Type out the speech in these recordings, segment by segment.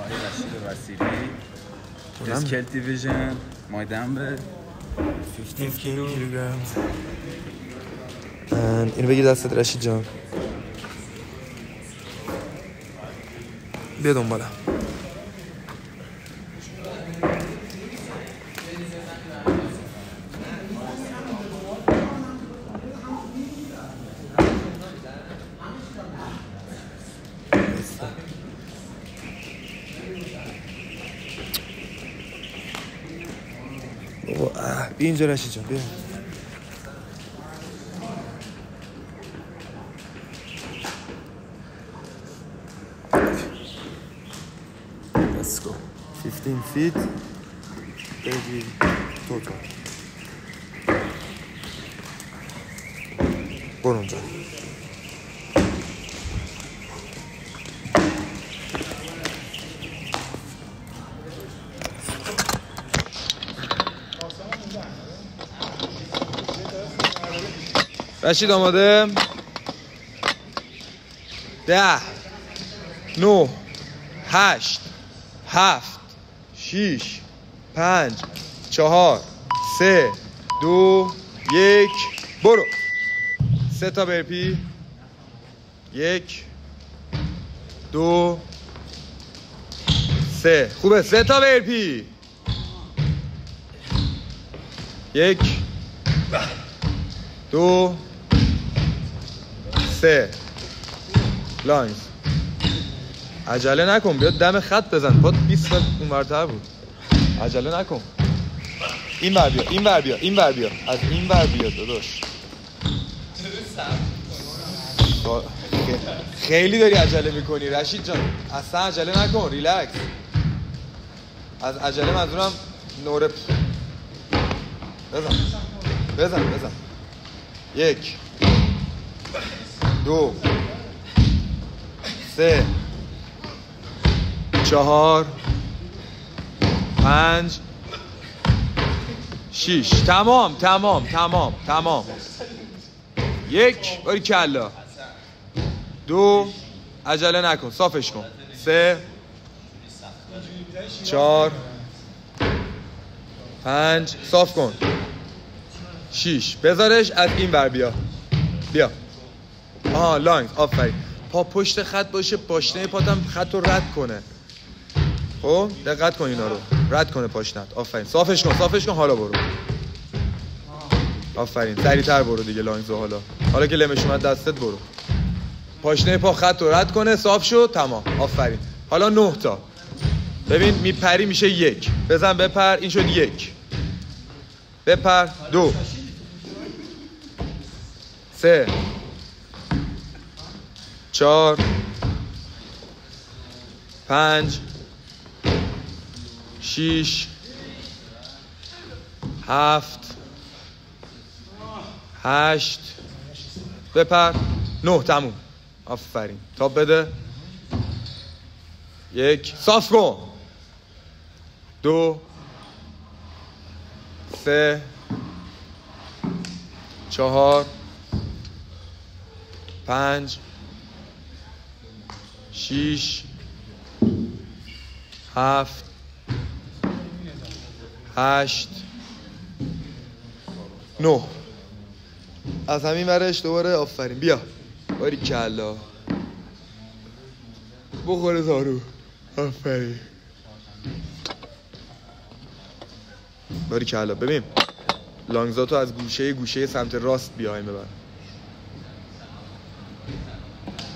رشید وسیلی اسکیل دیویژن my dumbbell 15 kilograms. اینو بگیر دستت رشید جان. بیا دنبالم. بیا اینجا رشید جان بیا. Let's go. 15 feet. 30 total. برو اونجا. رشید آماده؟ 10 9 8 7 6 5 4 3 2 1 برو. 3 تا برپی. 1 2 3 خوبه. 3 تا برپی. 1 2 3 لاینز. عجله نکن بیاد دم خط بزن. پات 20 متر اونورتر بود. عجله نکن. این ور بیا این ور بیا این ور بیا. از این ور بیا داداش. خیلی داری عجله میکنی رشید جان. اصلا عجله نکن. ریلکس. از عجله منظورم نورپ. بزن 1 2 3 4 5 6 تمام 1 باری کلا. 2 عجله نکن صافش کن. 3 4 5 صاف کن. 6 بذارش. از این ور بیا. آها لاینز. آفرین. پا پشت خط باشه. پاشنه پاتم خط رو رد کنه. خب دقت کن اینا رو. رد کنه پاشنت. آفرین. صافش کن. حالا برو. آفرین. سریعتر برو دیگه لاینز. حالا که لمش اومد دستت برو. پاشنه پا خط رو رد کنه. صاف شد. تمام. آفرین. حالا 9 تا. ببین میپری میشه 1. بزن بپر. این شد 1. بپر. 2 3 4 5 6 7 8 بپر. 9 تموم. آفرین. تاپ بده. 1 صاف کن. 2 3 4 5 6 7 8 9 از همین ورش دوباره. آفرین. بیا باری کلا. بخوره زارو. آفرین. باری کلا. ببین لانگزاتو از گوشه سمت راست بیایم ببر.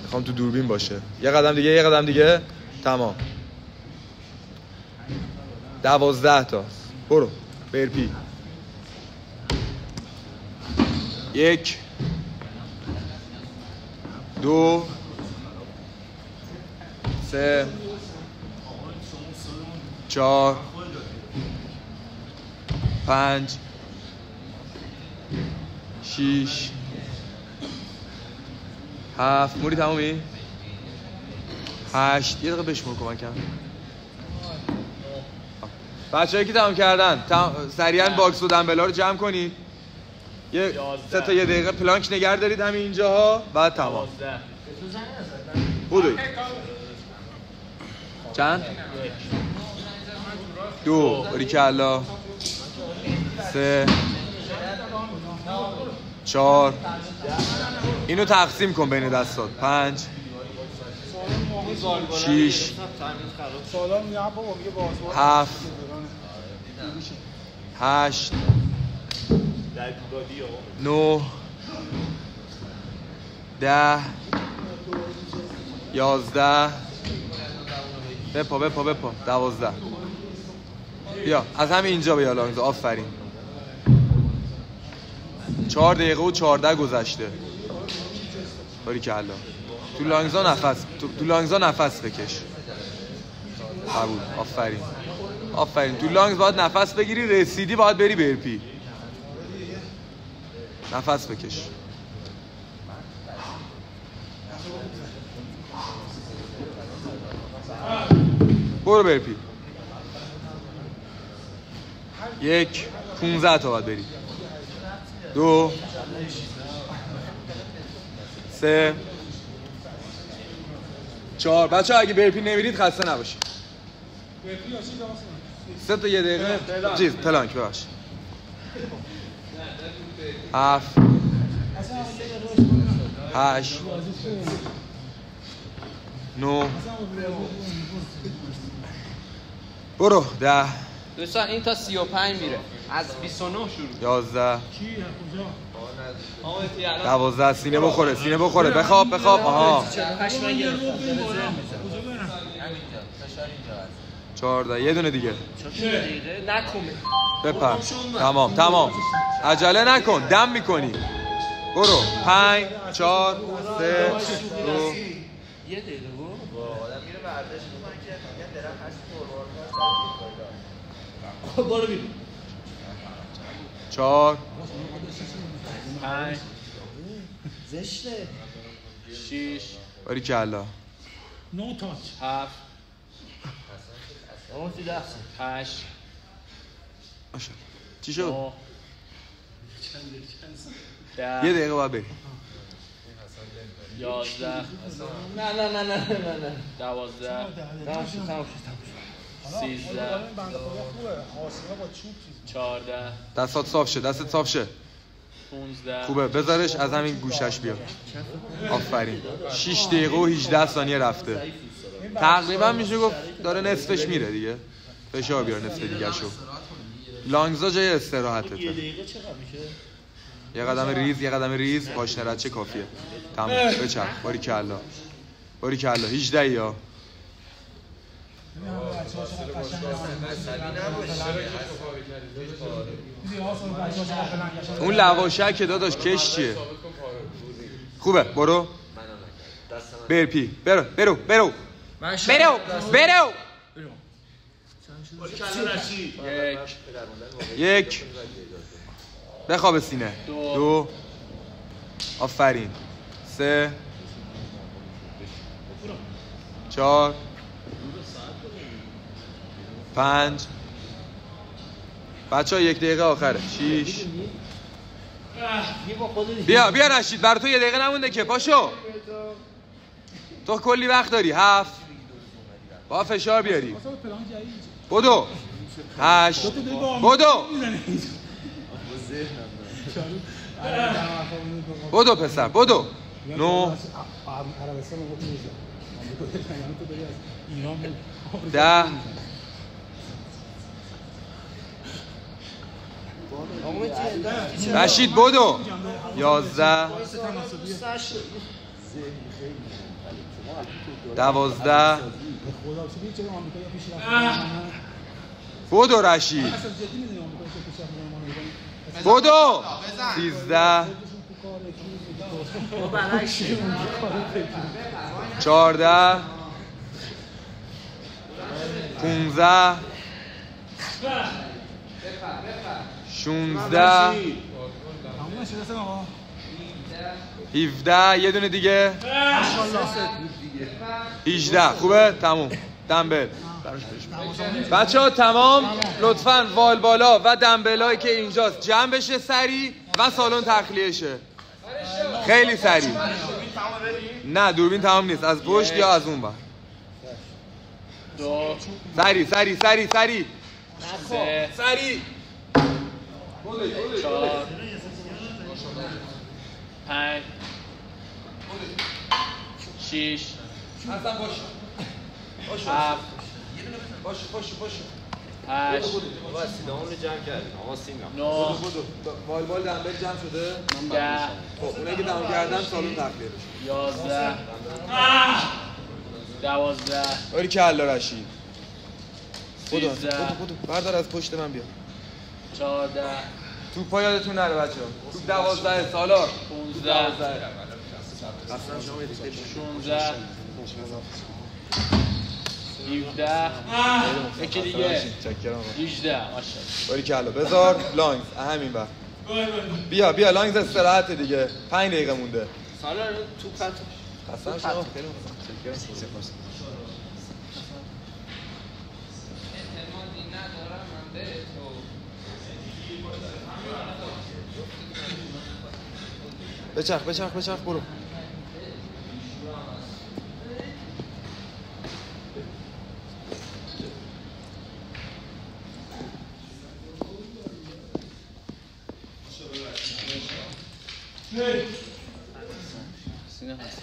میخوام تو دوربین باشه. یه قدم دیگه تمام. 12 تا. برو برپی. 1 2 3 4 5 6 7 موری تمامی 8 یه دقیقه بشمور کمکم. بچه‌ای که تمام کردن سریعا باکس و دمبلا رو جمع کنید. یه 3 تا یه دقیقه پلانک نگه دارید همین اینجاها بعد تمام. بودوی چند؟ 2 باریکلا 3 4 اینو تقسیم کن بین دستات 5 6 7 8 9 10 11 بپا 12 بیا از همین اینجا بیا لانگزا آفرین 4 دقیقه و 14 گذشته باریکلا تو لانگزا نفس بکش قبول آفرین تو لانگز باید نفس بگیری رسیدی باید بری برپی نفس بکش برو برپی 1 15 تا باید بری 2 3 4 بچه ها اگه برپی نمیرید خسته نباشید 3 تا 1 دقیقه چیز پلانک ببخشید 7 8 9 برو 10 دوستان این تا 35 میره از 29 شروع 11 12 سینه بخوره بخواب آها 14 یه دونه دیگه بپر تمام عجله نکن دم میکنی برو 5 4 3 2 یه دقیقه آدم میره ورزش میکنه که میگن درم هست خب برو بیر 4 5 زشته 6 باریکلا 9 تاچ 7 8 چی شد؟ 10 یه دقیقه باید بری 11 نه 12 13 14 دستات صاف شه 15 خوبه بذارش از همین گوشش بیا آفرین 6 دقیقه و 18 ثانیه رفته تقریبا میشه گفت داره نصفش میره دیگه فشار بیار نصف دیگه شو لانگزا جای استراحتته یه دقیقه چقدر میشه؟ یه قدم ریز پاشنه رد چه کافیه تمام بچرخ باریکلا 18 یا اون لواشک که داداش کش چیه خوبه برو برپی برو 1 بخواب سینه 2 آفرین 3 4 5 بچه ها 1 دقیقه آخره 6 بیا رشید برای تو 1 دقیقه نمونده که پاشو تو کلی وقت داری 7 با فشار بیاری بدو 8 بدو پسر بدو 9 10 رشید بدو 11 12 بدو رشید بدو 13 14 15 16 17 یه دونه دیگه 18 خوبه تموم دمبل بچه ها تمام لطفاً وال بالا و دمبلایی که اینجاست جمع بشه سریع و سالن تخلیه شه خیلی سریع نه دوربین تمام نیست از پشت یا از اون بر 2 سری سری سری سری 3 سری 4 5 6 حسن باش 7 باش 8 بابا سیدامون رو جمع کردیم آقا سینا 9 والبال دنبل جمع شده 10 خب اونایی که تمام کردن سالن تخلیه بشه 11 12 آری که الله رشید 13 بودو بردار از پشت من بیا 14 توپا یادتون نره بچه ها توپ 12 سالار 15 16 17 یکی دیگه 18 ماشاءالله باری کلا بذار لانگز همین وقت بیا لانگز استراحت دیگه 5 دقیقه مونده سالار تو خط خسته شما خیلی بچرخ برو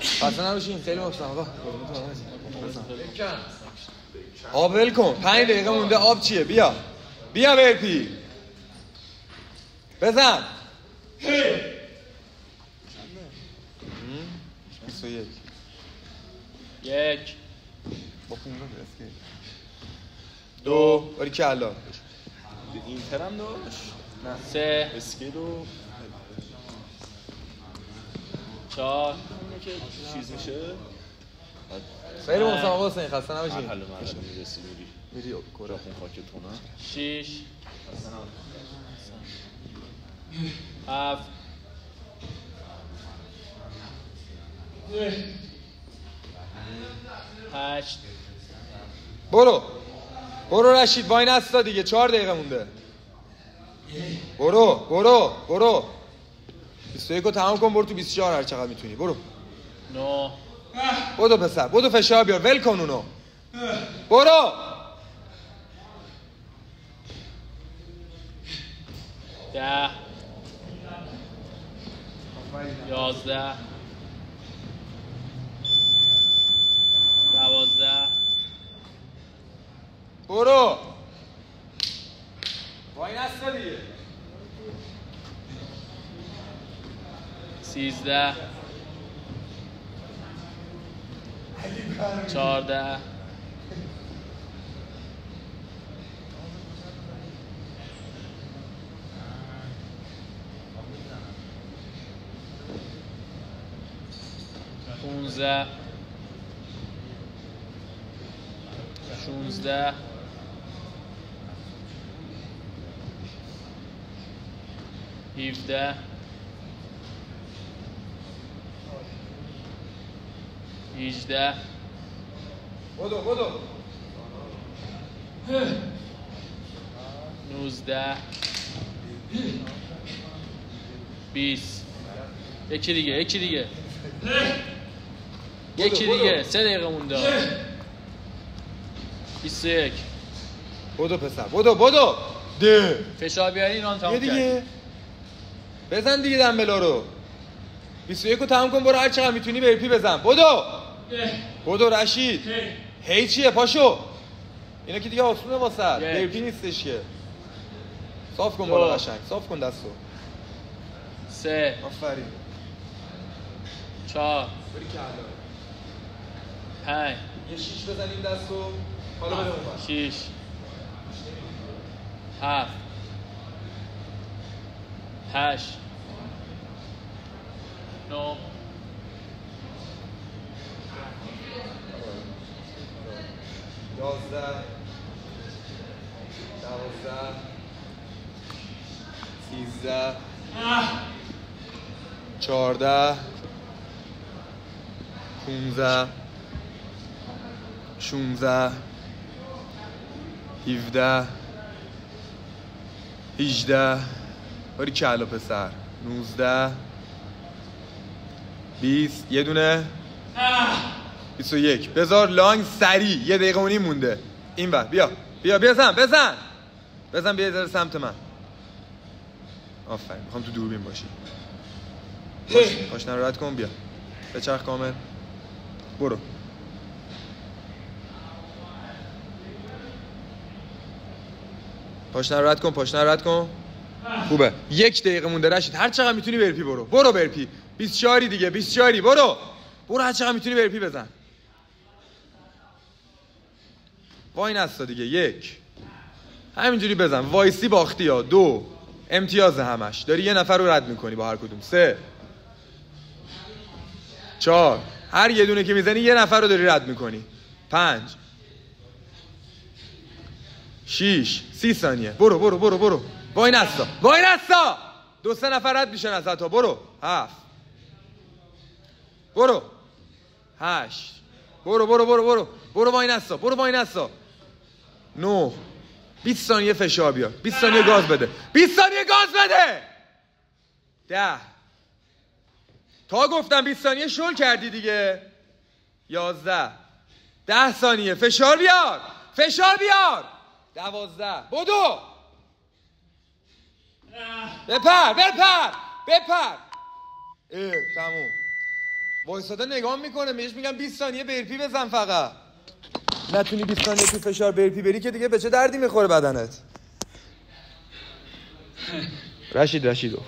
خسته نباشین خیلی مخصوصم آب ول کن 5 دقیقه مونده آب چیه بیا برپی بزن 21 1 با 15 برسکی 2 باری که الله اینتر هم داشت 3 اسکیل و 4 چیز میشه خیلی مخصوصم آقا حسین خسته نباشین مرحله میرسی میری کره خون خاکتونه 6 7 8 برو رشید وای نستا دیگه 4 دقیقه مونده برو 21 رو تمام کن برو تو 24 هر چقدر میتونی برو 9 بدو پسر بدو فشار بیار ول کن اونو برو 10 11 12 برو وای نستا دیگه 13 14 15 16 17 18 بدو 19 20 یکی دیگه 3 دقیقه مونده 21 بدو پسر بدو ده فشار بیارین آن تمام دیگه بزن دیگه دنبلا رو 21 رو تمام کن برو هر چقدر میتونی برپی بزن بدو رشید هی چیه پاشو اینا که دیگه آسونه واسه برپی نیستش که صاف کن بالا قشنگ صاف کن دستو 3 آفرین 4 بری که 5 یه 6 بزنیم دستو حالا بده اون 6 7 8 9 11 12 13 14 15 16 17 18 باری کلا پسر 19 20 یه دونه 21. بذار لانگ سری. 1 دقیقه و نیم مونده. این بر بیا بزن بیا یه ذره سمت من. آفرین. میخوام تو دوربین باشی. پاشنه رو رد کن. بیا بچرخ کامل. برو. پاشنه رو رد کن. خوبه. 1 دقیقه مونده رشید. هر چقدر میتونی برپی برو برپی. 24 دیگه. برو هر چقدر میتونی برپی بزن. وای نستا دیگه. 1 همینجوری بزن. وایسی باختی ها. 2 امتیاز همش. داری یه نفر رو رد میکنی با هر کدوم. 3 4 هر یه دونه که میزنی یه نفر رو داری رد میکنی. 5 6 30 ثانیه. برو. وای نستا 2-3 نفر رد میشن از تا. برو. 7 برو. 8 برو وای نستا 9 20 ثانیه فشار بیار. 20 ثانیه گاز بده. 10 تا گفتم 20 ثانیه شل کردی دیگه. 11 10 ثانیه فشار بیار. 12 بدو. بپر. تموم. وایساده نگاه میکنه. بهش میگم 20 ثانیه برپی بزن فقط. نتونی 20 ثانیه تو فشار برپی بری که دیگه به چه دردی میخوره بدنت. رشیدو